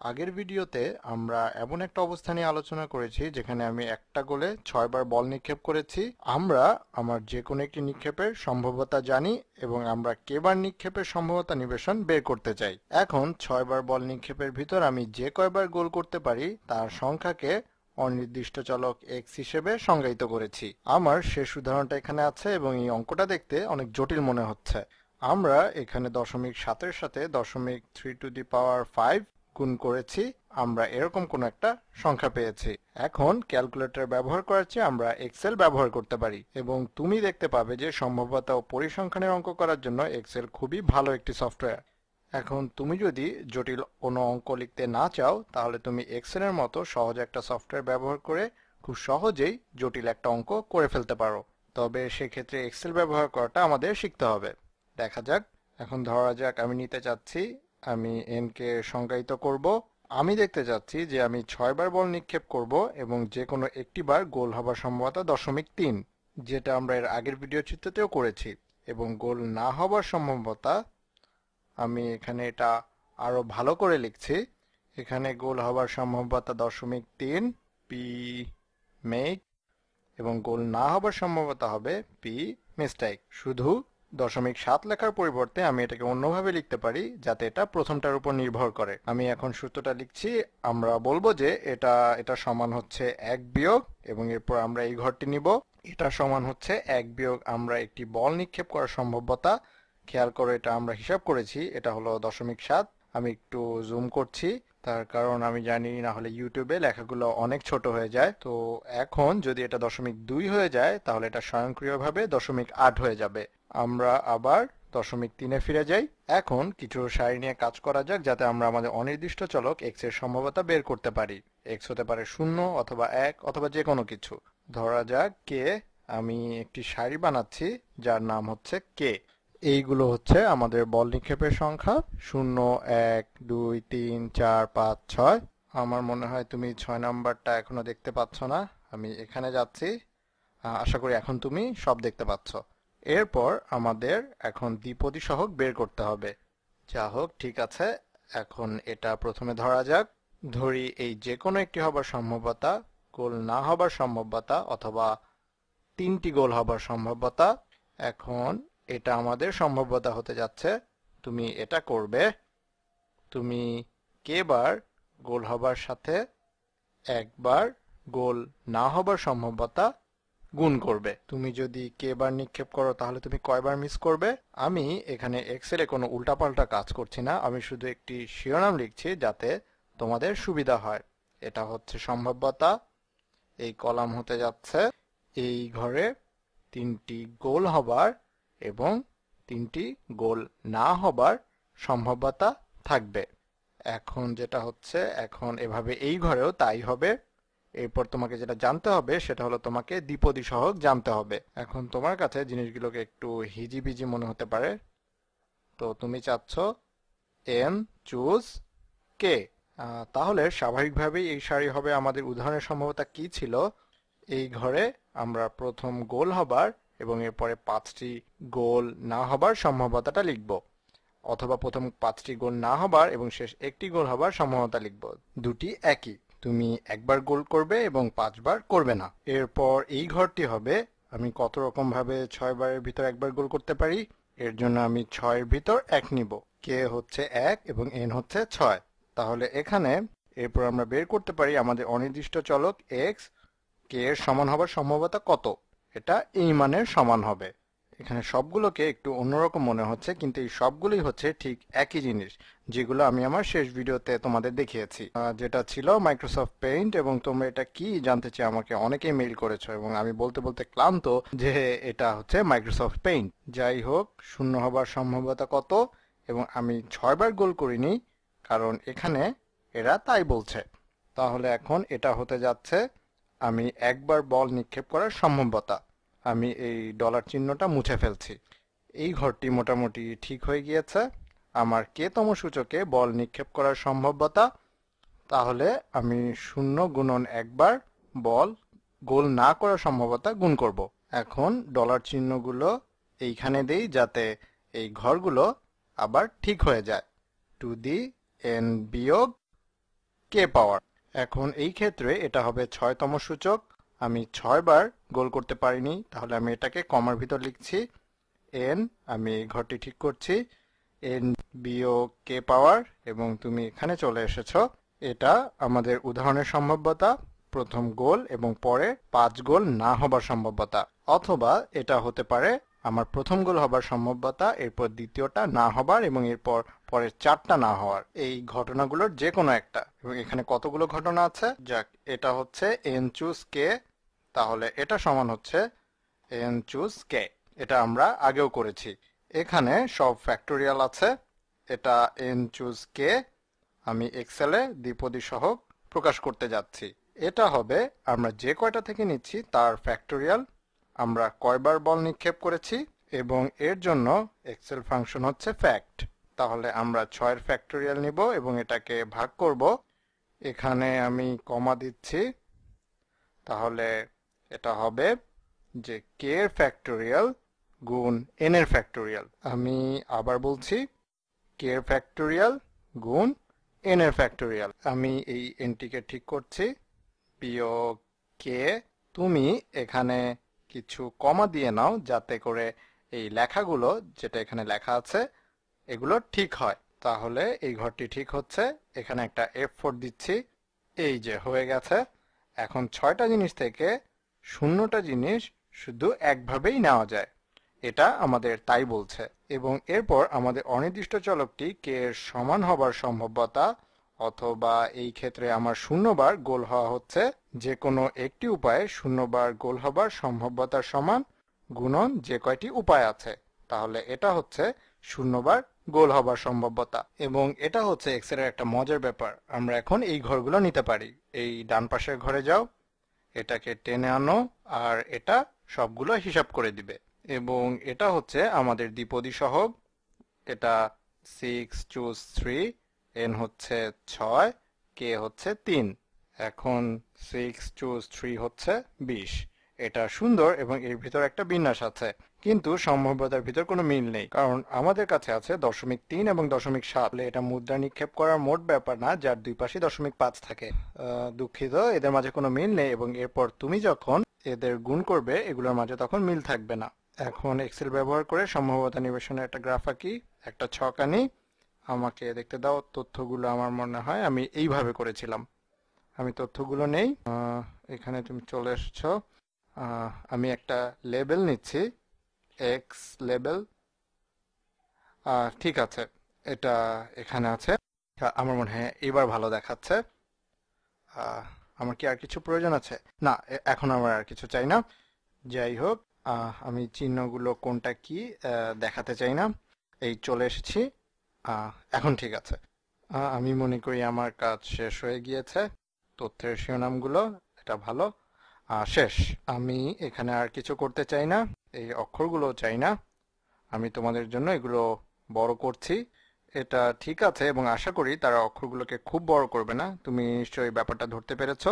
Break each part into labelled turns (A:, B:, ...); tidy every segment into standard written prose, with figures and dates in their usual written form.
A: আগের ভিডিওতে আমরা এমন একটা অবস্থা নিয়ে আলোচনা করেছি যেখানে আমি একটা গোলে 6 বার বল নিক্ষেপ করেছি। আমরা আমার যে কোনো একটি নিক্ষেপের সম্ভাব্যতা জানি এবং আমরা কেবার নিক্ষেপের সম্ভাব্যতা নির্বাচন বের করতে চাই। এখন 6 বার বল নিক্ষেপের ভিতর আমি যে কয়বার গোল করতে পারি তার সংখ্যাকে অনির্দিষ্ট চলক x হিসেবে সংজ্ঞায়িত করেছি। আমার শেষ উদাহরণটা এখানে আছে এবং এই অঙ্কটা দেখতে অনেক জটিল মনে হচ্ছে। আমরা এখানে 0.7 এর সাথে 0.3 টু দি পাওয়ার 5 গুণ করেছি। আমরা এরকম কোন একটা সংখ্যা পেয়েছি। এখন ক্যালকুলেটর ব্যবহার করার চেয়ে আমরা এক্সেল ব্যবহার করতে পারি এবং তুমি দেখতে পাবে যে সম্ভাব্যতা ও পরিসংখ্যানের অঙ্ক করার জন্য এক্সেল খুবই ভালো একটি সফটওয়্যার। এখন তুমি যদি জটিল কোনো অঙ্ক লিখতে না চাও তাহলে তুমি এক্সেলের মতো সহজ একটা সফটওয়্যার ব্যবহার করে খুব সহজেই জটিল একটা অঙ্ক করে ফেলতে পারো। তবে সেক্ষেত্রে এক্সেল ব্যবহার করাটা আমাদের শিখতে হবে। দেখা যাক। এখন ধরা যাক আমি নিতে চাচ্ছি, আমি এন কে সংজ্ঞায়িত করব। আমি দেখতে চাচ্ছি যে আমি 6 বার বল নিক্ষেপ করব এবং যে কোনো একটি বার গোল হবার সম্ভাবনা 0.3, যেটা আমরা এর আগের ভিডিও চিত্রতেও করেছি। এবং গোল না হবার সম্ভাবনা, আমি এখানে এটা আরো ভালো করে লিখছি। এখানে গোল হবার সম্ভাবনা 0.3 পি মেক এবং গোল না হবার সম্ভাবনা হবে পি মিস্টেক। শুধু 0.7 লেখার পরিবর্তে আমি এটাকে অন্যভাবে লিখতে পারি যাতে এটা প্রথমটার উপর নির্ভর করে। আমি এখন সূত্রটা লিখছি। আমরা বলবো যে এটা সমান হচ্ছে 1 বিয়োগ এবং এরপর আমরা এই ঘরটি নিব। এটা সমান হচ্ছে 1 বিয়োগ আমরা একটি বল নিক্ষেপ করার সম্ভাব্যতা। খেয়াল করো এটা আমরা হিসাব করেছি, এটা হলো 0.7। আমি একটু জুম করছি তার কারণ আমি জানি না হলে ইউটিউবে লেখাগুলো অনেক ছোট হয়ে যায়। তো এখন যদি এটা 0.2 হয়ে যায় তাহলে এটা স্বয়ংক্রিয়ভাবে 0.8 হয়ে যাবে। আমরা আবার 0.3-এ ফিরে যাই। এখন কিছু সারি নিয়ে কাজ করা যাক যাতে আমরা আমাদের অনির্দিষ্ট চলক x এর সম্ভাব্যতা বের করতে পারি। x হতে পারে 0 অথবা 1 অথবা যে কোনো কিছু। ধরা যাক কে। আমি একটি সারি বানাচ্ছি যার নাম হচ্ছে কে। এইগুলো হচ্ছে আমাদের বল নিক্ষেপের সংখ্যা 0, 1, 2, 3, 4, 5, 6। আমার মনে হয় তুমি 6 নাম্বারটা এখনো দেখতে পাচ্ছ না। আমি এখানে যাচ্ছি। আশা করি এখন তুমি সব দেখতে পাচ্ছ। এরপর আমাদের এখন দ্বিপদী সহগ বের করতে হবে। যা হোক, ঠিক আছে। এখন এটা প্রথমে ধরা যাক। ধরি এই যে কোনো একটি হবার সম্ভাব্যতা, গোল না হবার সম্ভাব্যতা অথবা 3টি গোল হবার সম্ভাব্যতা। এখন এটা আমাদের সম্ভাব্যতা হতে যাচ্ছে। তুমি এটা করবে, তুমি কে বার গোল হবার সাথে একবার গোল না হবার সম্ভাব্যতা গুণ করবে। তুমি যদি কে বার নিক্ষেপ করো তাহলে তুমি কয়বার মিস করবে। আমি এখানে এক্সেলে কোনো উল্টাপাল্টা কাজ করছি না, আমি শুধু একটি শিরোনাম লিখছি যাতে তোমাদের সুবিধা হয়। এটা হচ্ছে সম্ভাব্যতা। এই কলাম হতে যাচ্ছে এই ঘরে 3টি গোল হবার এবং 3টি গোল না হবার সম্ভাব্যতা থাকবে। এখন যেটা হচ্ছে, এখন এভাবে এই ঘরেও তাই হবে। এরপর তোমাকে যেটা জানতে হবে সেটা হলো তোমাকে দ্বিপদী সহগ জানতে হবে। এখন তোমার কাছে জিনিসগুলোকে একটু হিজিবিজি মনে হতে পারে, তো তুমি চাচ্ছ এন চুজ কে। তাহলে স্বাভাবিকভাবেই এই সারি হবে। আমাদের উদাহরণের সম্ভাব্যতা কি ছিল? এই ঘরে আমরা প্রথম গোল হবার এবং এরপরে 5টি গোল না হবার সম্ভাব্যতাটা লিখব, অথবা প্রথম 5টি গোল না হবার এবং শেষ একটি গোল হবার সম্ভাবনা লিখব। দুটি একই। তুমি একবার গোল করবে এবং 5বার করবে না। এরপর এই ঘরটি হবে আমি কত রকম ভাবে 6 বারের ভিতর একবার গোল করতে পারি। এর জন্য আমি 6-এর ভিতর 1 নিব। কে হচ্ছে 1 এবং এন হচ্ছে 6। তাহলে এখানে এরপর আমরা বের করতে পারি আমাদের অনির্দিষ্ট চলক x কে এর সমান হবার সম্ভাবনা কত। এটা এই মানের সমান হবে। এখানে সবগুলোকে একটু অন্যরকম মনে হচ্ছে কিন্তু এই সবগুলোই হচ্ছে ঠিক একই জিনিস, যেগুলো আমি আমার শেষ ভিডিওতে তোমাদের দেখিয়েছি, যেটা ছিল মাইক্রোসফট পেইন্ট। এবং তোমরা এটা কি জানতে চেয়ে আমাকে অনেকেই মেইল করেছো এবং আমি বলতে বলতে ক্লান্ত যে এটা হচ্ছে মাইক্রোসফট পেইন্ট। যাই হোক, 0 হবার সম্ভাবনা কত, এবং আমি 6 বার গোল করিনি কারণ এখানে এরা তাই বলছে। তাহলে এখন এটা হতে যাচ্ছে আমি একবার বল নিক্ষেপ করার সম্ভাব্যতা। আমি এই ডলার চিহ্নটা মুছে ফেলছি। এই ঘরটি মোটামুটি ঠিক হয়ে গিয়েছে। আমার কে-তম সূচকে বল নিক্ষেপ করার সম্ভাব্যতা, তাহলে আমি 0 গুণন একবার বল গোল না করার সম্ভাব্যতা গুণ করব। এখন ডলার চিহ্নগুলো এইখানে দেই যাতে এই ঘরগুলো আবার ঠিক হয়ে যায়। টু দি এন বিয়োগ কে পাওয়ার। এখন এই ক্ষেত্রে এটা হবে 6তম সূচক। আমি 6 বার গোল করতে পারিনি, তাহলে আমি এটাকে কমার ভিতর লিখছি n। আমি এই ঘরটি ঠিক করছি, n বিয়োগ কে পাওয়ার, এবং তুমি এখানে চলে এসেছো। এটা আমাদের উদাহরণের সম্ভাব্যতা, প্রথম গোল এবং পরে 5 গোল না হবার সম্ভাব্যতা, অথবা এটা হতে পারে আমার প্রথম গোল হবার সম্ভাব্যতা, এরপর দ্বিতীয়টা না হবার, এবং এরপর পরের 4টা না হওয়ার। এই ঘটনাগুলোর যে কোনো একটা। এবং এখানে কতগুলো ঘটনা আছে? যাক, এটা হচ্ছে n চুজ কে, তাহলে এটা সমান হচ্ছে n চুজ কে। এটা আমরা আগেও করেছি। এখানে সব ফ্যাক্টোরিয়াল আছে। এটা n চুজ কে আমি এক্সেলে দ্বিপদী সহগ প্রকাশ করতে যাচ্ছি। এটা হবে আমরা যে কয়টা থেকে নিচ্ছি তার ফ্যাক্টোরিয়াল, আমরা কয়বার বল নিক্ষেপ করেছি, এবং এর জন্য এক্সেল ফাংশন হচ্ছে ফ্যাক্ট। তাহলে আমরা 6 এর ফ্যাক্টোরিয়াল নিব এবং এটাকে ভাগ করব। এখানে আমি কমা দিচ্ছি, তাহলে এটা হবে যে কে এর ফ্যাক্টোরিয়াল গুণ n এর ফ্যাক্টোরিয়াল। আমি আবার বলছি, কে এর ফ্যাক্টোরিয়াল গুণ n এর ফ্যাক্টোরিয়াল। আমি এই nটিকে ঠিক করছি, বিয়োগ কে। তুমি এখানে কিছু কমা দিয়ে নাও যাতে করে এই লেখাগুলো যেটা এখানে লেখা আছে এগুলো ঠিক হয়। তাহলে এই ঘরটি ঠিক হচ্ছে। এখানে একটা F4 দিচ্ছি, এই যে হয়ে গেছে। এখন 6টা জিনিস থেকে 0টা জিনিস শুধু একভাবেই নেওয়া যায়, এটা আমাদের তাই বলছে। এবং এরপর আমাদের অনির্দিষ্ট চলকটি কে এর সমান হবার সম্ভাব্যতা, অথবা এই ক্ষেত্রে আমার 0 বার গোল হওয়া হচ্ছে যে কোনো একটি উপায়ে 0 বার গোল হবার সম্ভাব্যতার সমান গুণন যে কয়টি উপায় আছে। তাহলে এটা হচ্ছে 0 বার গোল হবার সম্ভাব্যতা। এবং এটা হচ্ছে এক্সেল এর একটা মজার ব্যাপার। আমরা এখন এই ঘরগুলো নিতে পারি। এই ডান পাশের ঘরে যাও, এটাকে টেনে আনো, আর এটা সবগুলো হিসাব করে দিবে। এবং এটা হচ্ছে আমাদের দ্বিপদী সহগ। এটা 6 চুজ 3, n হচ্ছে 6, কে হচ্ছে 3। এখন 6 চুজ 3 হচ্ছে 20। এটা সুন্দর এবং এর ভিতর একটা বিন্যাস আছে, কিন্তু সম্ভাব্যতার ভিতর কোনো মিল নেই, কারণ আমাদের কাছে আছে 0.3 এবং 0.7। এটা মুদ্রা নিক্ষেপ করার মোট ব্যাপার না, যার দুই পাশে 0.5 থাকে। দুঃখিত, এদের মাঝে কোনো মিল নেই, এবং এরপর তুমি যখন এদের গুণ করবে এগুলোর মাঝে তখন মিল থাকবে না। এখন এক্সেল ব্যবহার করে সম্ভাব্যতা নিবেশনের একটা গ্রাফ আঁকি, একটা ছক আনি। আমাকে দেখতে দাও, তথ্যগুলো আমার মনে হয় আমি এইভাবে করেছিলাম। আমি তথ্যগুলো নেই, এখানে তুমি চলে এসেছো। আমি একটা লেবেল নিচ্ছি, এক্স লেবেল। ঠিক আছে, এটা এখানে আছে। আমার মনে হয় এবার ভালো দেখাচ্ছে। আমার কি আর কিছু প্রয়োজন আছে? না, এখন আমার আর কিছু চাই না। যাই হোক, আমি চিহ্নগুলো কোনটা কি দেখাতে চাই না। এই চলে এসেছি। এখন ঠিক আছে। আমি মনে করি আমার কাজ শেষ হয়ে গিয়েছে। তথ্যের শিরোনামগুলো এটা ভালো। শেষ। আমি এখানে আর কিছু করতে চাই না, এই অক্ষরগুলো চাই না। আমি তোমাদের জন্য এগুলো বড় করছি। এটা ঠিক আছে, এবং আশা করি তারা অক্ষরগুলোকে খুব বড় করবে না। তুমি নিশ্চয়ই ব্যাপারটা ধরতে পেরেছো।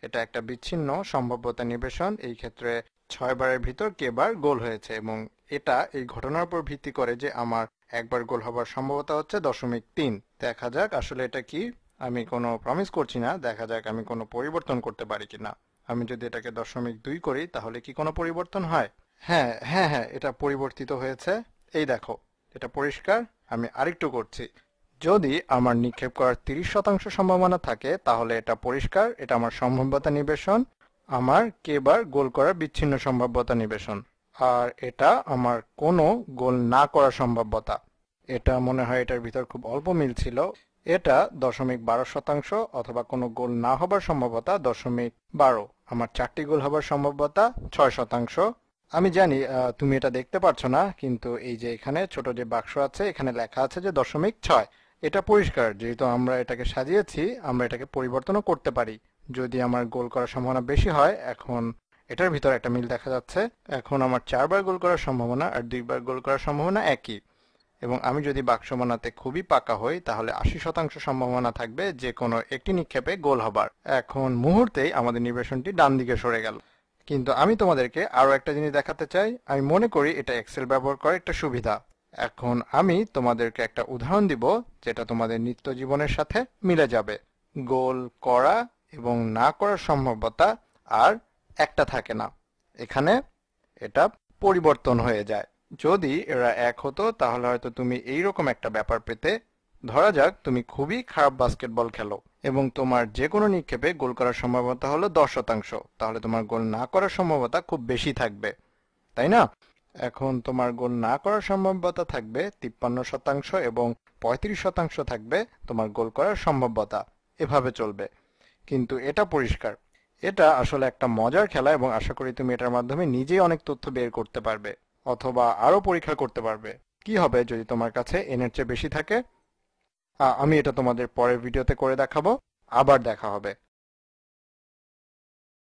A: এটা একটা বিচ্ছিন্ন সম্ভাব্যতা নিবেশন। এই ক্ষেত্রে 6 বারের ভিতর কে বার গোল হয়েছে, এবং এটা এই ঘটনার উপর ভিত্তি করে যে আমার একবার গোল হবার সম্ভাবনা হচ্ছে 0.3। দেখা যাক আসলে এটা কি। আমি কোনো প্রমিস করছি না, দেখা যাক আমি কোনো পরিবর্তন করতে পারি কিনা। আমি যদি এটাকে 0.2 করি তাহলে কি কোনো পরিবর্তন হয়? হ্যাঁ হ্যাঁ হ্যাঁ, এটা পরিবর্তিত হয়েছে। এই দেখো, এটা পরিষ্কার। আমি আরেকটু করছি। যদি আমার নিক্ষেপ করার 30% সম্ভাবনা থাকে তাহলে এটা পরিষ্কার, এটা আমার সম্ভাব্যতা নিবেশন। আমার কে বার গোল করার বিচ্ছিন্ন সম্ভাব্যতা নিবেশন। আর এটা আমার কোনো গোল না করার সম্ভাব্যতা। এটা মনে হয় এটার ভিতর খুব অল্প মিল ছিল। এটা 0.12%, অথবা কোনো গোল না হবার সম্ভাব্যতা 0.12। আমার 4টি গোল হবার সম্ভাব্যতা 6%। আমি জানি তুমি এটা দেখতে পারছো না, কিন্তু এই যে এখানে ছোট যে বাক্স আছে এখানে লেখা আছে যে 0.6। এটা পরিষ্কার, যেহেতু আমরা এটাকে সাজিয়েছি আমরা এটাকে পরিবর্তনও করতে পারি যদি আমার গোল করার সম্ভাবনা বেশি হয়। এখন এটার ভিতর একটা মিল দেখা যাচ্ছে। এখন আমার 4 বার গোল করার সম্ভাবনা আর 2 বার গোল করার সম্ভাবনা একই, এবং আমি যদি বাক্স বানাতে খুবই পাকা হই তাহলে 80% সম্ভাবনা থাকবে যে কোনো একটি নিক্ষেপে গোল হবার। এখন মুহূর্তেই আমাদের নিবেশনটি ডান দিকে সরে গেল। কিন্তু আমি তোমাদেরকে আরো একটা জিনিস দেখাতে চাই। আমি মনে করি এটা এক্সেল ব্যবহার করার একটা সুবিধা। এখন আমি তোমাদেরকে একটা উদাহরণ দিব যেটা তোমাদের নিত্য জীবনের সাথে মিলে যাবে। গোল করা এবং না করার সম্ভাব্যতা আর একটা থাকে না। এখানে এটা পরিবর্তন হয়ে যায়। যদি এরা এক হতো তাহলে হয়তো তুমি এইরকম একটা ব্যাপার পেতে। ধরা যাক তুমি খুবই খারাপ বাস্কেটবল খেলো এবং তোমার যে কোনো নিক্ষেপে গোল করার সম্ভাবনা হলো 10%, তাহলে তোমার গোল না করার সম্ভাবনা খুব বেশি থাকবে, তাই না? এখন তোমার গোল না করার সম্ভাব্যতা থাকবে 53% এবং 35% থাকবে তোমার গোল করার সম্ভাব্যতা। এভাবে চলবে। কিন্তু এটা পরিষ্কার, এটা আসলে একটা মজার খেলা এবং আশা করি তুমি এটার মাধ্যমে নিজেই অনেক তথ্য বের করতে পারবে অথবা আরো পরীক্ষা করতে পারবে। কি হবে যদি তোমার কাছে এর চেয়ে বেশি থাকে? আমি এটা তোমাদের পরের ভিডিওতে করে দেখাবো। আবার দেখা হবে।